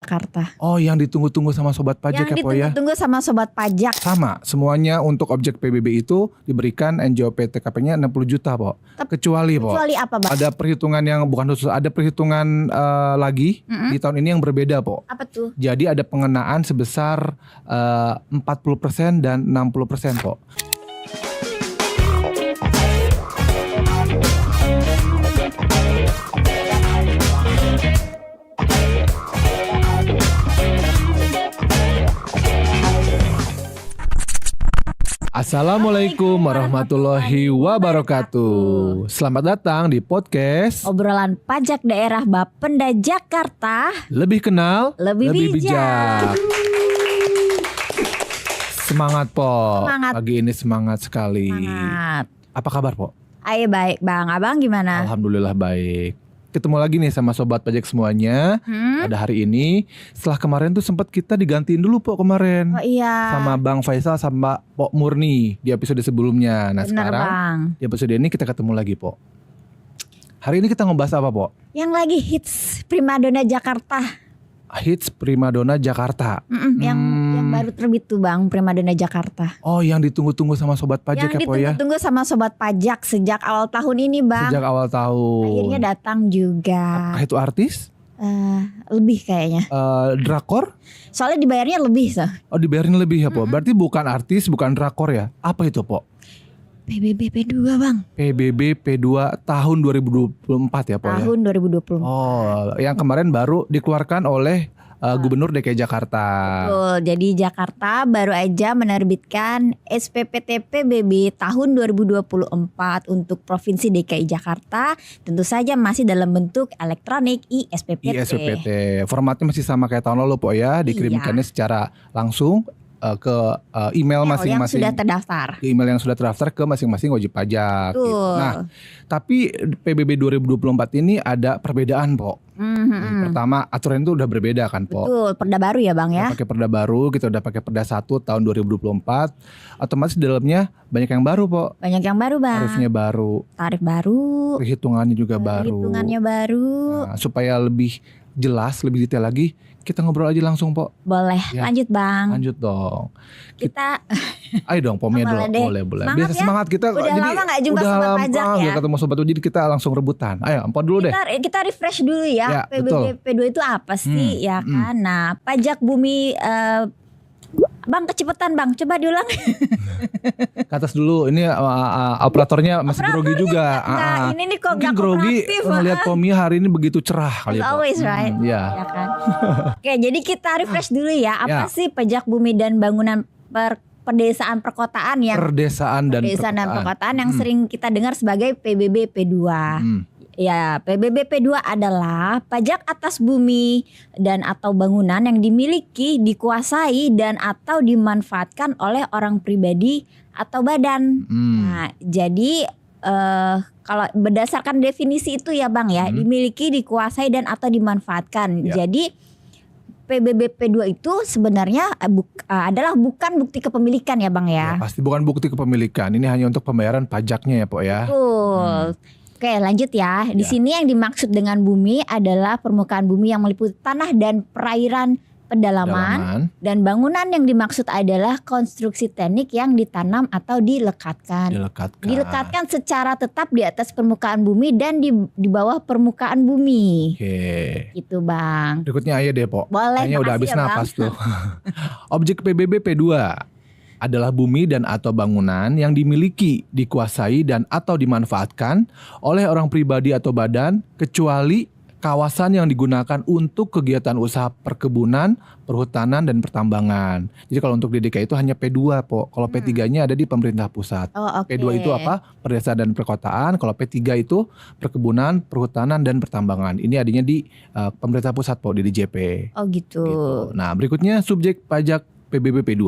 Jakarta. Oh, yang ditunggu-tunggu sama sobat pajak ya, Po ya? Ditunggu-tunggu sama sobat pajak. Sama, semuanya untuk objek PBB itu diberikan NJOP TKP-nya 60 juta, Po. Kecuali, Po. Kecuali apa, Bang? Ada perhitungan yang bukan khusus, ada perhitungan lagi di tahun ini yang berbeda, Po. Apa tuh? Jadi ada pengenaan sebesar 40% dan 60%, Po. Assalamualaikum warahmatullahi wabarakatuh. Selamat datang di podcast Obrolan Pajak Daerah Bapenda Jakarta. Lebih kenal, Lebih bijak. Semangat, Po. Semangat. Pagi ini semangat sekali. Semangat. Apa kabar, Po? Ayo baik, Bang. Abang gimana? Alhamdulillah baik. Ketemu lagi nih sama sobat pajak semuanya. Pada hari ini, setelah kemarin tuh sempat kita digantiin dulu, Po, kemarin. Oh iya. Sama Bang Faisal sama Pok Murni di episode sebelumnya. Nah, Bener, sekarang Bang. di episode ini kita ketemu lagi, Po. Hari ini kita ngebahas apa, Po? Yang lagi hits Primadona Jakarta. Hits Primadona Jakarta. Yang baru terbit tuh, Bang, Primadona Jakarta. Oh, yang ditunggu-tunggu sama sobat pajak Yang ya, Po ya? ditunggu-tunggu sama sobat pajak sejak awal tahun ini, Bang. Sejak awal tahun. Akhirnya datang juga. Apakah itu artis? Lebih kayaknya. Drakor? Soalnya dibayarnya lebih, so. Oh, dibayarin lebih ya, Po. Berarti bukan artis, bukan drakor ya? Apa itu, Po? PBB P2, Bang. PBB P2 tahun 2024 ya, Po ya? Tahun 2024. Oh, yang kemarin baru dikeluarkan oleh Gubernur DKI Jakarta. Betul, jadi Jakarta baru aja menerbitkan SPPT PBB tahun 2024 untuk Provinsi DKI Jakarta. Tentu saja masih dalam bentuk elektronik ISPPT. ISPPT. Formatnya masih sama kayak tahun lalu, Po ya. Dikirimkannya secara langsung ke email masing-masing. Yang sudah terdaftar. Ke email yang sudah terdaftar ke masing-masing wajib pajak. Betul. Gitu. Nah, tapi PBB 2024 ini ada perbedaan, Po. Pertama, aturan itu udah berbeda kan, Po. Betul, perda baru ya, Bang ya. Kita pakai perda baru, kita udah pakai perda 1 tahun 2024. Otomatis di dalamnya banyak yang baru, Po. Banyak yang baru, Bang. Tarifnya baru, Tarif baru, perhitungannya juga baru. hitungannya baru. Nah, supaya lebih jelas, lebih detail lagi, kita ngobrol aja langsung, Po. Boleh, Ya. lanjut, Bang. Lanjut dong. Kita Ayo dong, Pomnya Boleh dulu. deh. Boleh. Semangat Biasa ya. semangat kita. Udah lama nggak jumpa udah sobat lama pajak ya. nggak ketemu sobat pajak, jadi kita langsung rebutan. Ayo, Empon dulu deh. Kita refresh dulu ya, Ya, PBB betul. P2 itu apa sih ya kan? Nah, pajak bumi Bang kecepetan, Bang. Coba diulang. Ke atas dulu. Ini operatornya masih grogi juga. Enggak, ini nih kok Mungkin nggak grogi kooperatif, ngelihat Pomnya hari ini begitu cerah kali As ya, Po. always, right? Iya. Ya kan? Oke, jadi kita refresh dulu ya. Apa Ya. sih pajak bumi dan bangunan pedesaan perkotaan yang Perdesaan dan pedesaan dan perkotaan. perkotaan yang sering kita dengar sebagai PBB P2. Ya, PBB P2 adalah pajak atas bumi dan atau bangunan yang dimiliki, dikuasai dan atau dimanfaatkan oleh orang pribadi atau badan. Nah, jadi kalau berdasarkan definisi itu ya, Bang ya, dimiliki, dikuasai dan atau dimanfaatkan. Ya. Jadi PBB P2 itu sebenarnya adalah bukan bukti kepemilikan ya, Bang Ya, ya. pasti bukan bukti kepemilikan. Ini hanya untuk pembayaran pajaknya ya, Po ya. Betul. Oke, lanjut ya. Di sini yang dimaksud dengan bumi adalah permukaan bumi yang meliputi tanah dan perairan pedalaman. Dan bangunan yang dimaksud adalah konstruksi teknik yang ditanam atau dilekatkan. Dilekatkan secara tetap di atas permukaan bumi dan di bawah permukaan bumi. Oke. Gitu, Bang. Berikutnya aja deh, Po. Boleh, Kayaknya udah makasih habis ya, napas tuh. Objek PBB P2 adalah bumi dan atau bangunan yang dimiliki, dikuasai dan atau dimanfaatkan oleh orang pribadi atau badan kecuali kawasan yang digunakan untuk kegiatan usaha perkebunan, perhutanan dan pertambangan. Jadi kalau untuk DKI itu hanya P2, Po. Kalau P3-nya ada di pemerintah pusat. Oh, oke. P2 itu apa? Perdesaan dan perkotaan. Kalau P3 itu perkebunan, perhutanan dan pertambangan. Ini adanya di pemerintah pusat, Po, di DJP. Oh, gitu. Gitu. Nah, berikutnya subjek pajak PBB P2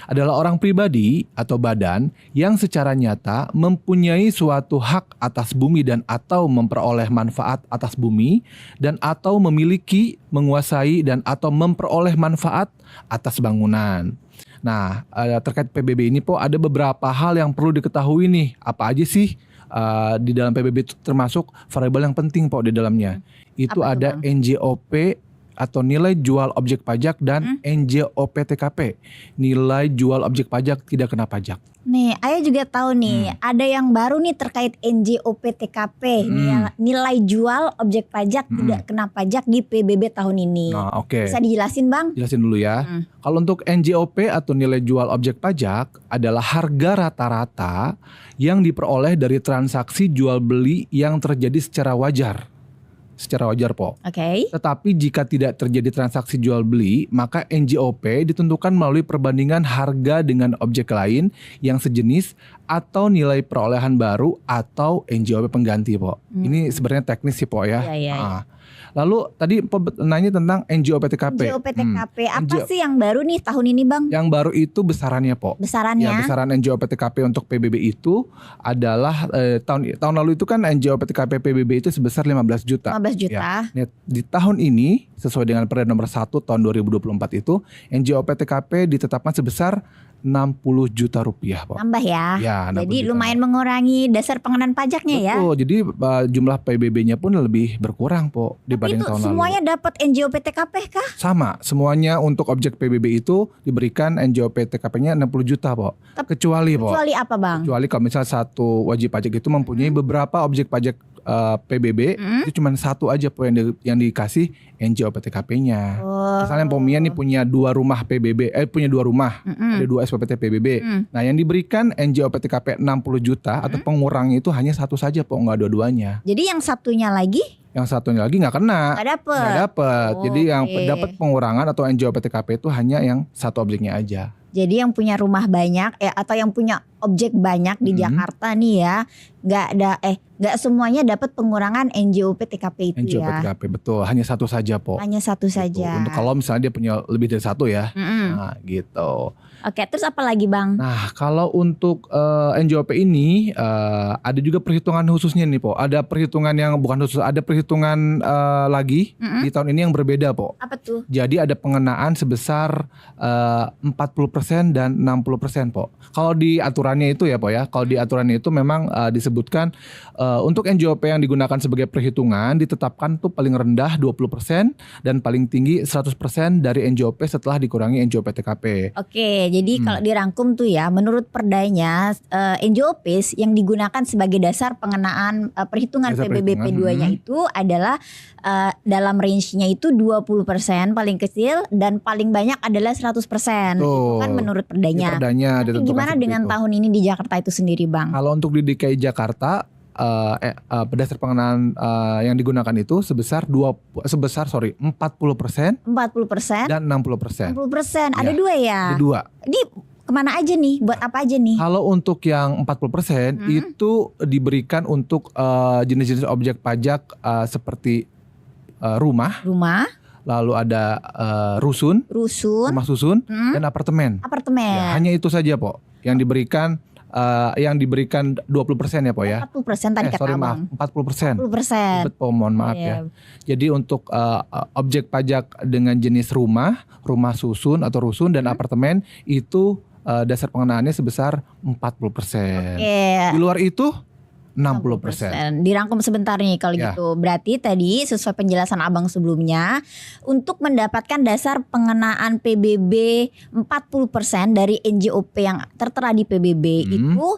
adalah orang pribadi atau badan yang secara nyata mempunyai suatu hak atas bumi dan atau memperoleh manfaat atas bumi dan atau memiliki, menguasai dan atau memperoleh manfaat atas bangunan. Nah, terkait PBB ini, Po, ada beberapa hal yang perlu diketahui nih. Apa aja sih di dalam PBB itu termasuk variabel yang penting, Po, di dalamnya. Itu Apa tuh, ada Bang? NJOP atau nilai jual objek pajak dan NJOP TKP, nilai jual objek pajak tidak kena pajak. Nih, Ayah juga tahu nih, ada yang baru nih terkait NJOP TKP, nilai jual objek pajak tidak kena pajak di PBB tahun ini. Nah, oke. Bisa dijelasin Bang? Jelasin dulu ya. Kalau untuk NJOP atau nilai jual objek pajak adalah harga rata-rata yang diperoleh dari transaksi jual beli yang terjadi secara wajar. Secara wajar po. Oke. Tetapi jika tidak terjadi transaksi jual beli, maka NJOP ditentukan melalui perbandingan harga dengan objek lain yang sejenis atau nilai perolehan baru atau NJOP pengganti po. Ini sebenarnya teknis sih po ya. Iya. Lalu tadi po nanya tentang NJOP TKP. NJOP TKP apa sih yang baru nih tahun ini Bang? Yang baru itu besarannya po. Besarannya? Ya, besaran NJOP TKP untuk PBB itu adalah tahun lalu itu kan NJOP TKP PBB itu sebesar 15 juta. 15 juta. Ya. Di tahun ini sesuai dengan Perda nomor 1 tahun 2024 itu NJOP TKP ditetapkan sebesar 60 juta rupiah po. Tambah ya. Ya, jadi lumayan mengurangi dasar pengenaan pajaknya ya. Betul. Jadi jumlah PBB-nya pun lebih berkurang po dibanding tahun lalu. Semuanya dapat NJOP TKP kah? Sama, semuanya untuk objek PBB itu diberikan NJOP TKP-nya 60 juta po. Kecuali apa Bang? Kecuali kalau misalnya satu wajib pajak itu mempunyai beberapa objek pajak PBB, itu cuma satu aja po yang dikasih NJOP TKP-nya. Misalnya Pomia nih punya dua rumah PBB, punya dua rumah, ada dua SPPT PBB. Nah yang diberikan NJOP TKP 60 juta atau pengurangnya itu hanya satu saja po, nggak dua-duanya. Jadi yang satunya lagi? Yang satunya lagi nggak kena. Nggak dapet. Jadi yang dapat pengurangan atau NJOP TKP itu hanya yang satu objeknya aja. Jadi yang punya rumah banyak atau yang punya objek banyak di Jakarta nih ya, nggak semuanya dapat pengurangan NJOP TKP itu NJOP ya. TKP betul, hanya satu saja po. Hanya satu saja. Untuk kalau misalnya dia punya lebih dari satu ya, nah gitu. Oke, terus apa lagi Bang? Nah kalau untuk NJOP ini ada juga perhitungan khususnya nih po. Ada perhitungan yang bukan khusus, ada perhitungan lagi di tahun ini yang berbeda po. Apa tuh? Jadi ada pengenaan sebesar 40% dan 60% po. Kalau di aturannya itu ya po ya, kalau di aturannya itu memang disebutkan untuk NJOP yang digunakan sebagai perhitungan ditetapkan tuh paling rendah 20% dan paling tinggi 100% dari NJOP setelah dikurangi NJOP TKP. Oke, jadi kalau dirangkum tuh ya, menurut perdanya NJOP yang digunakan sebagai dasar pengenaan perhitungan PBB P2-nya itu adalah dalam range-nya itu 20% paling kecil dan paling banyak adalah 100%. Itu kan menurut perdanya. Tapi gimana dengan tahun ini di Jakarta itu sendiri Bang? Kalau untuk di DKI Jakarta berdasar pengenaan yang digunakan itu sebesar 40%, 40% dan 60%. 60%. Ada dua ya? Ada dua. Ini kemana aja nih? Buat apa aja nih? Kalau untuk yang 40% itu diberikan untuk jenis-jenis objek pajak seperti rumah, lalu ada rusun, rumah susun, dan apartemen. Ya, hanya itu saja po yang diberikan. Yang diberikan 20% ya po ya. 40% tadi kata Abang. 40%. 40%. Betul, mohon maaf ya. Jadi untuk objek pajak dengan jenis rumah susun atau rusun dan apartemen itu dasar pengenaannya sebesar 40%. Di luar itu 60%. Dirangkum sebentar nih kalau gitu. Berarti tadi sesuai penjelasan Abang sebelumnya, untuk mendapatkan dasar pengenaan PBB 40% dari NJOP yang tertera di PBB itu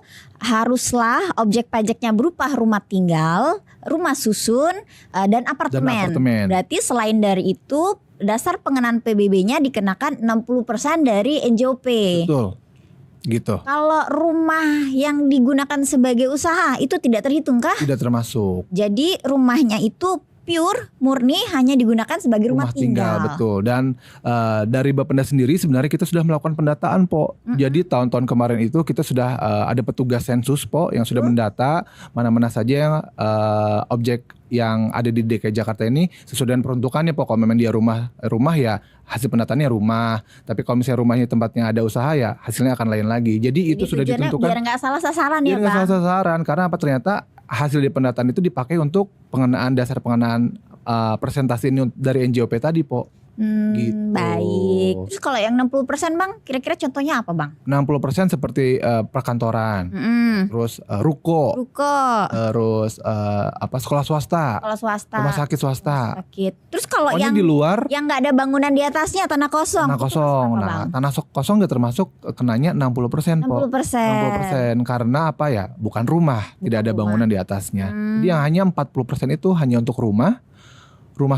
haruslah objek pajaknya berupa rumah tinggal, rumah susun, dan apartemen. Berarti selain dari itu dasar pengenaan PBB-nya dikenakan 60% dari NJOP. Betul. Gitu. Kalau rumah yang digunakan sebagai usaha itu tidak terhitung kah? Tidak termasuk. Jadi rumahnya itu pure murni hanya digunakan sebagai rumah tinggal. Betul. Dan dari Bapenda sendiri sebenarnya kita sudah melakukan pendataan po. Jadi tahun-tahun kemarin itu kita sudah ada petugas sensus po yang sudah mendata mana-mana saja yang objek yang ada di DKI Jakarta ini sesuai dengan peruntukannya po. Kalau memang dia rumah ya hasil pendataannya rumah. Tapi kalau misalnya rumahnya tempatnya ada usaha ya hasilnya akan lain lagi. Jadi itu sudah ditentukan. Biar nggak salah sasaran ya Bang. Biar nggak salah sasaran karena apa, ternyata hasil di pendataan itu dipakai untuk pengenaan dasar pengenaan persentase ini dari NJOP tadi po. Gitu. Baik. Terus kalau yang 60% Bang, kira-kira contohnya apa Bang? 60% seperti perkantoran, terus ruko, terus sekolah swasta, Kalau swasta, rumah sakit swasta. Terus kalau Pokoknya yang di luar yang nggak ada bangunan di atasnya, tanah kosong. tanah kosong. Nah, tanah kosong gak termasuk kenanya 60% po. 60% karena apa ya? Bukan rumah, tidak ada bangunan di atasnya. Jadi yang hanya 40% itu hanya untuk rumah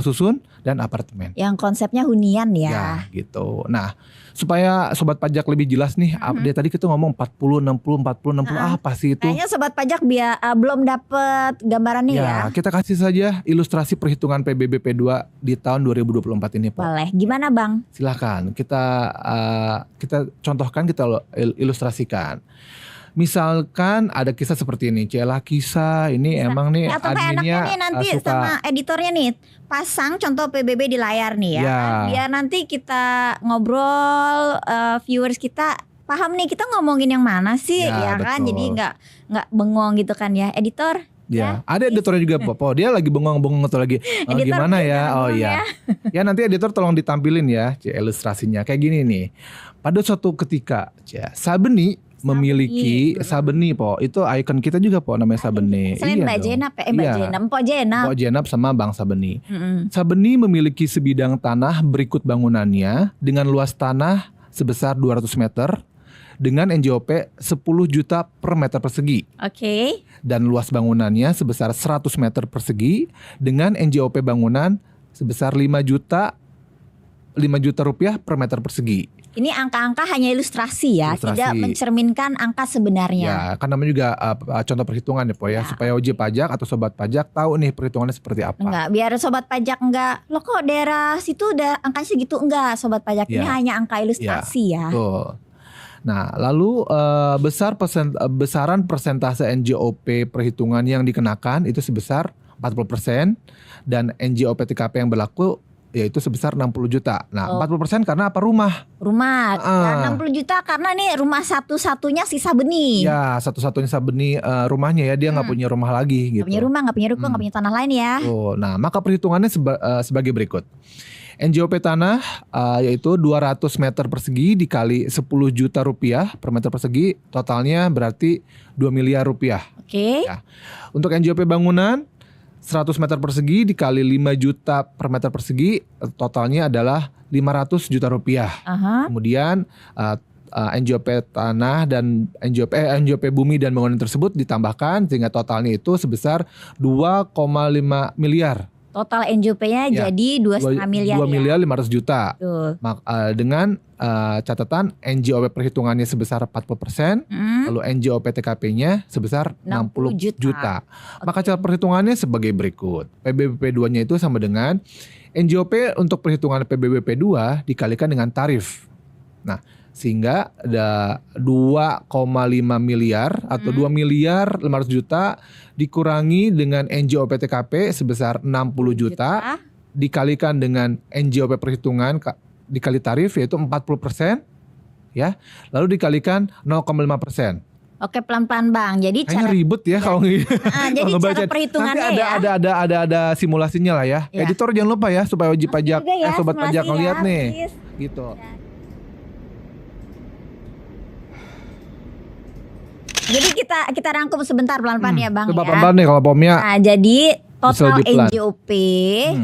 susun dan apartemen. Yang konsepnya hunian ya. Ya, gitu. Nah, supaya sobat pajak lebih jelas nih, update tadi kita ngomong 40 60 apa sih itu? Kayaknya sobat pajak belum dapat gambarannya ya. Kita kasih saja ilustrasi perhitungan PBB P2 di tahun 2024 ini, Pak. Boleh. Gimana, Bang? Silahkan kita contohkan, kita ilustrasikan. Misalkan ada kisah seperti ini, Cela kisah ini emang nih atau adminnya nih nanti suka sama editornya nih pasang contoh PBB di layar nih ya. Biar nanti kita ngobrol, viewers kita paham nih kita ngomongin yang mana sih ya kan. Betul. Jadi nggak bengong gitu kan ya, editor. Ya, ada editornya juga, Popo. Dia lagi bengong-bengong atau lagi gimana ya? Oh iya. Ya nanti editor tolong ditampilin ya, ilustrasinya. Kayak gini nih. Pada suatu ketika, Sabeni memiliki Sabeni, Po. Itu ikon kita juga, Po, namanya Sabeni. Selain Mbak Jenap, Mpok Jenap sama Bang Sabeni. Sabeni memiliki sebidang tanah berikut bangunannya dengan luas tanah sebesar 200 meter dengan NJOP 10 juta per meter persegi. Oke. Dan luas bangunannya sebesar 100 meter persegi dengan NJOP bangunan sebesar 5 juta rupiah per meter persegi. Ini angka-angka hanya ilustrasi ya, tidak mencerminkan angka sebenarnya. Ya, kan namanya juga contoh perhitungan ya, Po ya, supaya wajib pajak atau sobat pajak tahu nih perhitungannya seperti apa. Enggak, biar sobat pajak enggak, loh kok daerah situ udah angkanya segitu, enggak, sobat pajak ini hanya angka ilustrasi ya. Betul. Nah, lalu besaran persentase NJOP perhitungan yang dikenakan itu sebesar 40% dan NJOP TKP yang berlaku yaitu sebesar 60 juta. Nah, 40% karena apa? Rumah. Dan 60 juta karena nih rumah satu-satunya si Sabeni. Ya, satu-satunya Sabeni rumahnya ya, dia nggak punya rumah lagi gitu. Nggak punya rumah, nggak punya ruko, nggak punya tanah lain ya. Nah, maka perhitungannya sebagai berikut. NJOP tanah yaitu 200 meter persegi dikali 10 juta rupiah per meter persegi, totalnya berarti 2 miliar rupiah. Oke. Ya. Untuk NJOP bangunan 100 meter persegi dikali 5 juta per meter persegi, totalnya adalah 500 juta rupiah. Kemudian NJOP tanah dan NJOP bumi dan bangunan tersebut ditambahkan sehingga totalnya itu sebesar 2,5 miliar. Total NJOP-nya jadi 2,5 miliar. 2 miliar 500 juta. Dengan catatan NJOP perhitungannya sebesar 40%, lalu NJOP TKP-nya sebesar 60 juta. Maka cara perhitungannya sebagai berikut. PBB P2-nya itu sama dengan NJOP untuk perhitungan PBB P2 dikalikan dengan tarif. Nah, sehingga ada 2,5 miliar atau 2 miliar 500 juta dikurangi dengan NJOP TKP sebesar 60 juta dikalikan dengan NJOP perhitungan dikali tarif yaitu 40% ya, lalu dikalikan 0,5%. Oke, pelan-pelan Bang. Jadi kayaknya ribet ya kalau jadi cara perhitungannya nanti ada simulasinya lah ya. Editor jangan lupa ya supaya wajib pajak sobat pajak ngeliat nih. Gitu. Jadi kita rangkum sebentar pelan-pelan ya Bang. Coba pelan-pelan nih kalau pomnya. Nah, jadi total NJOP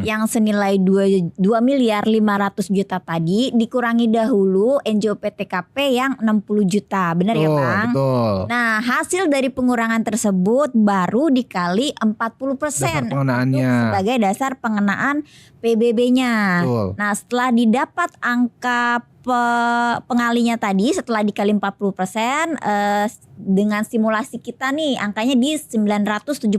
yang senilai 2 miliar 500 juta tadi dikurangi dahulu NJOP TKP yang 60 juta. Benar ya Bang? Betul. Nah, hasil dari pengurangan tersebut baru dikali 40% sebagai dasar pengenaan PBB-nya. Nah, setelah didapat angka pengalinya tadi setelah dikali 40% dengan simulasi kita nih angkanya di 976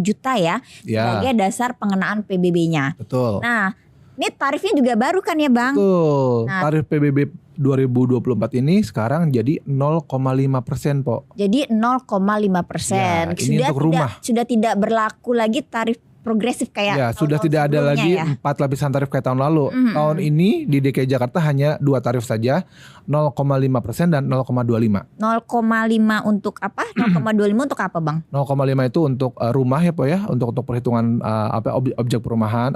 juta ya sebagai dasar pengenaan PBB-nya. Betul. Nah, ini tarifnya juga baru kan ya Bang? Betul. Nah, tarif PBB 2024 ini sekarang jadi 0,5%, Po. Jadi 0,5%. Ini untuk rumah. Sudah tidak berlaku lagi tarif progresif kayak Ya, sudah tahun-tahun tidak ada sebelumnya lagi ya. 4 lapisan tarif kayak tahun lalu. Tahun ini di DKI Jakarta hanya 2 tarif saja, 0,5% dan 0,25. 0,5 untuk apa? 0,25 untuk apa, Bang? 0,5 itu untuk rumah ya, Po ya, untuk perhitungan objek perumahan,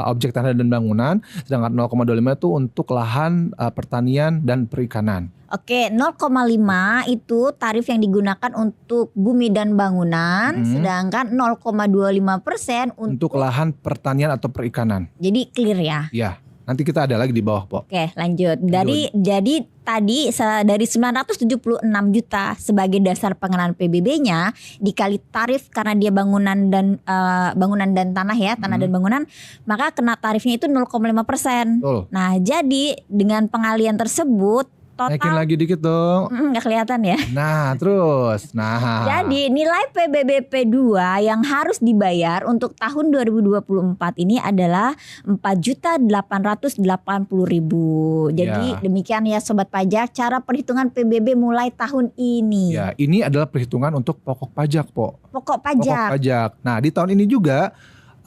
objek tanah dan bangunan, sedangkan 0,25 itu untuk lahan pertanian dan perikanan. Oke, 0,5 itu tarif yang digunakan untuk bumi dan bangunan, sedangkan 0,25% Untuk lahan pertanian atau perikanan. Jadi clear ya. Ya, nanti kita ada lagi di bawah, Po. Oke, lanjut. Jadi tadi dari 976 juta sebagai dasar pengenaan PBB-nya dikali tarif karena dia bangunan dan tanah ya, tanah dan bangunan, maka kena tarifnya itu 0,5%. Betul. Nah, jadi dengan pengalian tersebut Naikin total lagi dikit dong. nggak kelihatan ya. Nah, terus. Nah. Jadi nilai PBB P2 yang harus dibayar untuk tahun 2024 ini adalah 4.880.000. Jadi Ya. demikian ya Sobat Pajak cara perhitungan PBB mulai tahun ini. Ya, ini adalah perhitungan untuk pokok pajak, Po. Pokok Pokok pajak. pajak. Nah, di tahun ini juga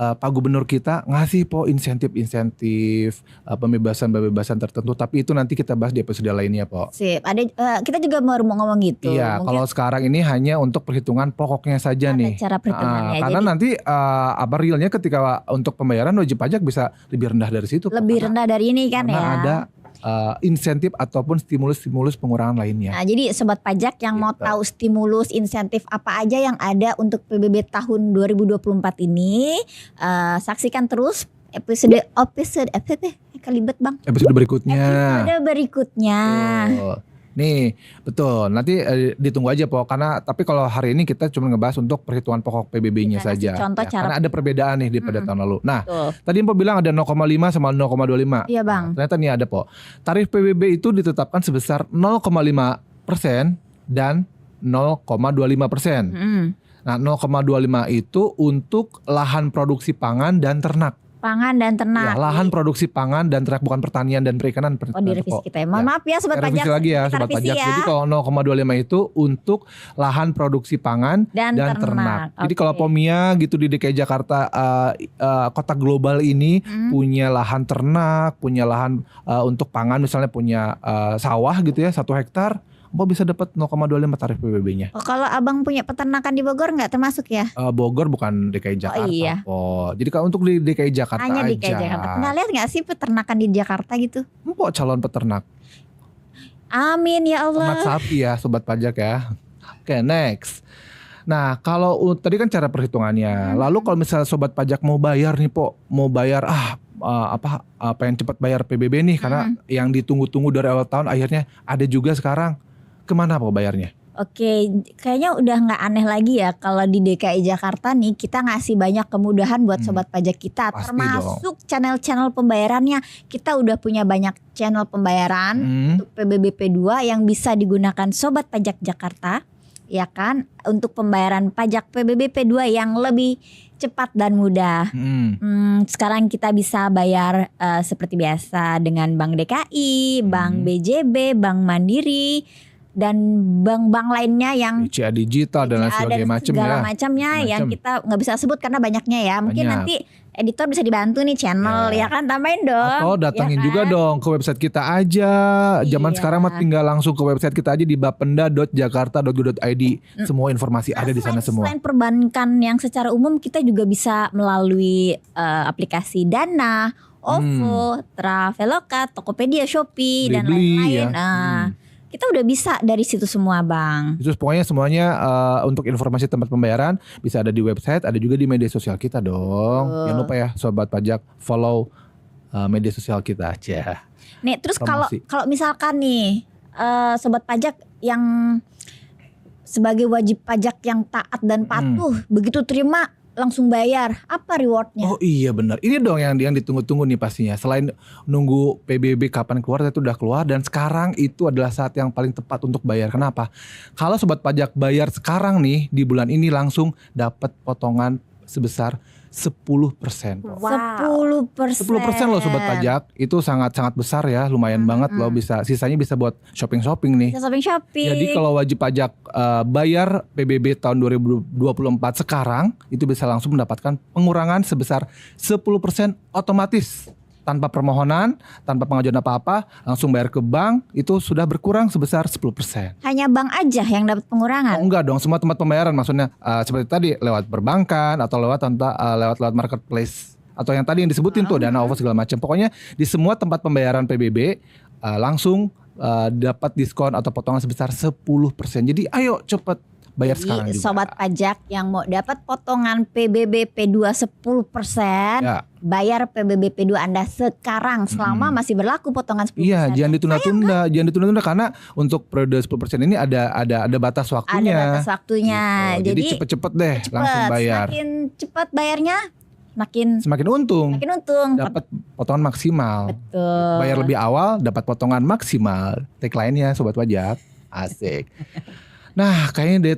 Pak Gubernur kita ngasih Po insentif-insentif, pembebasan tertentu, tapi itu nanti kita bahas di episode lainnya, Po. Sip. Kita juga mau ngomong gitu. Iya, kalau sekarang ini hanya untuk perhitungan pokoknya saja ada nih. cara perhitungannya. Karena Jadi nanti realnya ketika untuk pembayaran wajib pajak bisa lebih rendah dari situ, Po. lebih Karena- rendah dari ini kan karena ya. ada insentif ataupun stimulus pengurangan lainnya. Nah, jadi Sobat Pajak yang mau Gitu. tahu stimulus, insentif apa aja yang ada untuk PBB tahun 2024 ini, saksikan terus episode kelibet Bang. Episode berikutnya. Episode berikutnya. Betul. Nih, betul. Nanti ditunggu aja, Po. Tapi kalau hari ini kita cuma ngebahas untuk perhitungan pokok PBB-nya Kita kasih saja. contoh cara- Karena ada perbedaan nih pada tahun lalu. Nah, Betul. tadi Po bilang ada 0,5 sama 0,25. Iya Bang. Ternyata nih ada, Po. Tarif PBB itu ditetapkan sebesar 0,5% dan 0,25%. Nah, 0,25 itu untuk lahan produksi pangan dan ternak. Pangan dan ternak. Ya, lahan produksi pangan dan ternak, bukan pertanian dan perikanan. Oh, direvisi Po. kita ya. Maaf ya Sobat Kita Pajak. revisi lagi ya Kita Sobat revisi Pajak. ya. Jadi kalau 0,25 itu untuk lahan produksi pangan Dan dan ternak. ternak. Jadi kalau Oke. Pomia gitu di DKI Jakarta, kota global ini punya lahan ternak, punya lahan untuk pangan, misalnya punya sawah gitu ya 1 hektar, Mbak bisa dapat 0,25 tarif PBB-nya. Oh, kalau Abang punya peternakan di Bogor nggak termasuk ya? Bogor bukan DKI Jakarta. iya. Po. Jadi kalau untuk di DKI Jakarta Hanya aja. di Jakarta. Pernah lihat nggak sih peternakan di Jakarta gitu? Mbok calon peternak. Amin ya Ternak Allah. sapi ya Sobat Pajak ya. Oke, next. Nah, kalau tadi kan cara perhitungannya. Lalu kalau misalnya Sobat Pajak mau bayar nih, Po, mau bayar pengen cepat bayar PBB nih karena yang ditunggu-tunggu dari awal tahun akhirnya ada juga sekarang. Kemana Po bayarnya? Oke, kayaknya udah nggak aneh lagi ya kalau di DKI Jakarta nih kita ngasih banyak kemudahan buat Sobat Pajak kita. Pasti Termasuk channel-channel pembayarannya. Kita udah punya banyak channel pembayaran untuk PBB P2 yang bisa digunakan Sobat Pajak Jakarta. Ya kan, untuk pembayaran pajak PBB P2 yang lebih cepat dan mudah. Sekarang kita bisa bayar seperti biasa dengan Bank DKI, Bank BJB, Bank Mandiri, dan bank-bank lainnya yang BCA Digital dan lain sebagainya macam segala ya. macamnya yang kita nggak bisa sebut karena banyaknya ya. Mungkin Banyak. nanti editor bisa dibantu nih channel ya kan, tambahin dong. Atau datangin ya juga kan? dong ke website kita aja. Zaman Iya. sekarang mah tinggal langsung ke website kita aja di bapenda.jakarta.go.id. Semua informasi ada di sana semua. Selain perbankan yang secara umum, kita juga bisa melalui aplikasi Dana, OVO, Traveloka, Tokopedia, Shopee dan Beli-beli lain-lain. ya. Nah, kita udah bisa dari situ semua Bang. Itu pokoknya semuanya untuk informasi tempat pembayaran bisa ada di website, ada juga di media sosial kita dong. Jangan lupa ya Sobat Pajak follow media sosial kita aja. Nih terus kalau Promosi. misalkan nih Sobat Pajak yang sebagai wajib pajak yang taat dan patuh, begitu terima langsung bayar, apa rewardnya? Oh iya benar. Ini dong yang ditunggu-tunggu nih pastinya. Selain nunggu PBB kapan keluar, itu udah keluar dan sekarang itu adalah saat yang paling tepat untuk bayar. Kenapa? Kalau Sobat Pajak bayar sekarang nih di bulan ini langsung dapat potongan sebesar 10%. Wow. 10%. 10% loh sobat pajak, itu sangat-sangat besar ya, lumayan banget loh, bisa sisanya bisa buat shopping-shopping nih. Bisa shopping-shopping. Jadi kalau wajib pajak bayar PBB tahun 2024 sekarang itu bisa langsung mendapatkan pengurangan sebesar 10% otomatis. Tanpa permohonan, tanpa pengajuan apa-apa, langsung bayar ke bank, itu sudah berkurang sebesar 10%. Hanya bank aja yang dapat pengurangan? Oh, enggak dong, semua tempat pembayaran maksudnya seperti tadi lewat perbankan atau lewat marketplace atau yang tadi yang disebutin tuh Dana OVO segala macam. Pokoknya di semua tempat pembayaran PBB langsung dapat diskon atau potongan sebesar 10%. Jadi ayo cepet bayar sekarang juga. Sobat pajak yang mau dapat potongan PBB P2 10%, Ya. bayar PBB P2 Anda sekarang selama masih berlaku potongan 10%. Iya, jangan ditunda-tunda karena untuk periode 10% ini ada batas waktunya. Ada batas waktunya. Gitu. Jadi cepet-cepet deh langsung bayar. Semakin cepat bayarnya semakin untung. Dapat potongan maksimal. Betul. Bayar lebih awal dapat potongan maksimal. Tagline-nya sobat pajak. Asik. Nah, kayaknya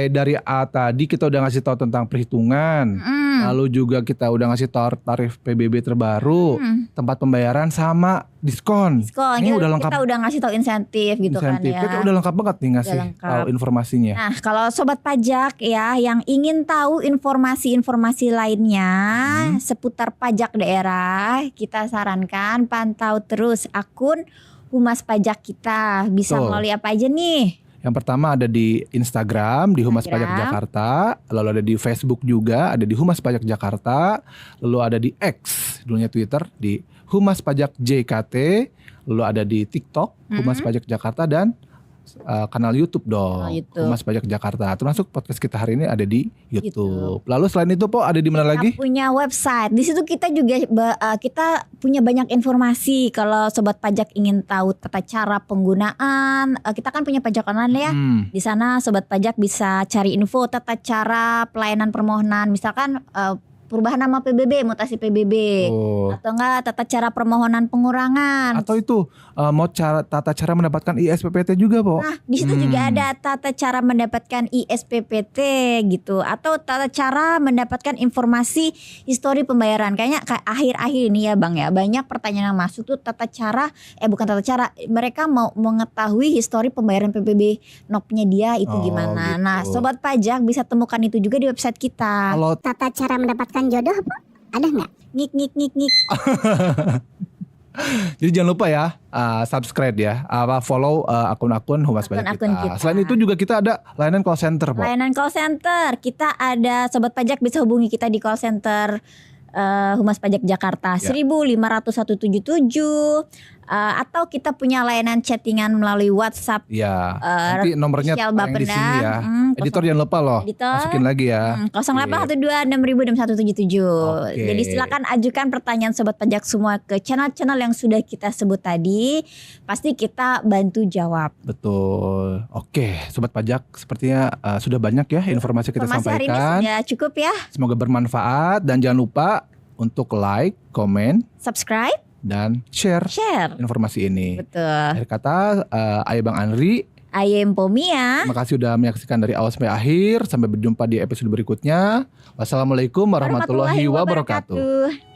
dari A tadi kita udah ngasih tahu tentang perhitungan. Lalu juga kita udah ngasih tahu tarif PBB terbaru, tempat pembayaran sama diskon. Ini kita, udah lengkap. Kita udah ngasih tahu insentif gitu kan ya. Kita udah lengkap banget nih ngasih tahu informasinya. Nah, kalau sobat pajak ya yang ingin tahu informasi-informasi lainnya seputar pajak daerah, kita sarankan pantau terus akun Humas Pajak kita. Bisa melalui apa aja nih? Yang pertama ada di Instagram di Humas Pajak Jakarta, lalu ada di Facebook juga ada di Humas Pajak Jakarta, lalu ada di X dulunya Twitter di Humas Pajak JKT, lalu ada di TikTok Humas Pajak Jakarta dan kanal YouTube dong, Humas Pajak Jakarta. Termasuk podcast kita hari ini ada di YouTube. Lalu selain itu Po ada di mana lagi? Kita punya website. Di situ kita juga kita punya banyak informasi. Kalau sobat pajak ingin tahu tata cara penggunaan, kita kan punya pajak online ya. Di sana sobat pajak bisa cari info tata cara pelayanan permohonan. Misalkan perubahan nama PBB, mutasi PBB, atau enggak tata cara permohonan pengurangan, atau itu mau tata cara mendapatkan ISPPT juga, Po. Nah, di situ juga ada tata cara mendapatkan ISPPT gitu, atau tata cara mendapatkan informasi histori pembayaran. Kayaknya akhir-akhir ini ya, Bang ya, banyak pertanyaan yang masuk tuh bukan tata cara, mereka mau mengetahui histori pembayaran PBB NOP-nya dia itu gimana. Gitu. Nah, sobat pajak bisa temukan itu juga di website kita. Kalau tata cara mendapatkan jodoh apa? Ada nggak? Ngik. Jadi jangan lupa ya subscribe ya, follow akun-akun Humas Pajak kita. Selain itu juga kita ada layanan call center, Pak. Layanan call center, kita ada sobat pajak bisa hubungi kita di call center Humas Pajak Jakarta 15177 atau kita punya layanan chattingan melalui WhatsApp. Ya, nanti nomornya tayang di sini ya. Editor jangan lupa loh, masukin lagi ya. 08126000 Jadi silakan ajukan pertanyaan sobat pajak semua ke channel-channel yang sudah kita sebut tadi. Pasti kita bantu jawab. Betul. Oke, sobat pajak, sepertinya sudah banyak ya informasi kita sampaikan. Hari ini sudah cukup ya. Semoga bermanfaat dan jangan lupa untuk like, komen, subscribe, dan share informasi ini. Betul. Akhir kata, Ayah Bang Andri, Ayah Empomia. Terima kasih sudah menyaksikan dari awal sampai akhir. Sampai berjumpa di episode berikutnya. Wassalamualaikum warahmatullahi wabarakatuh.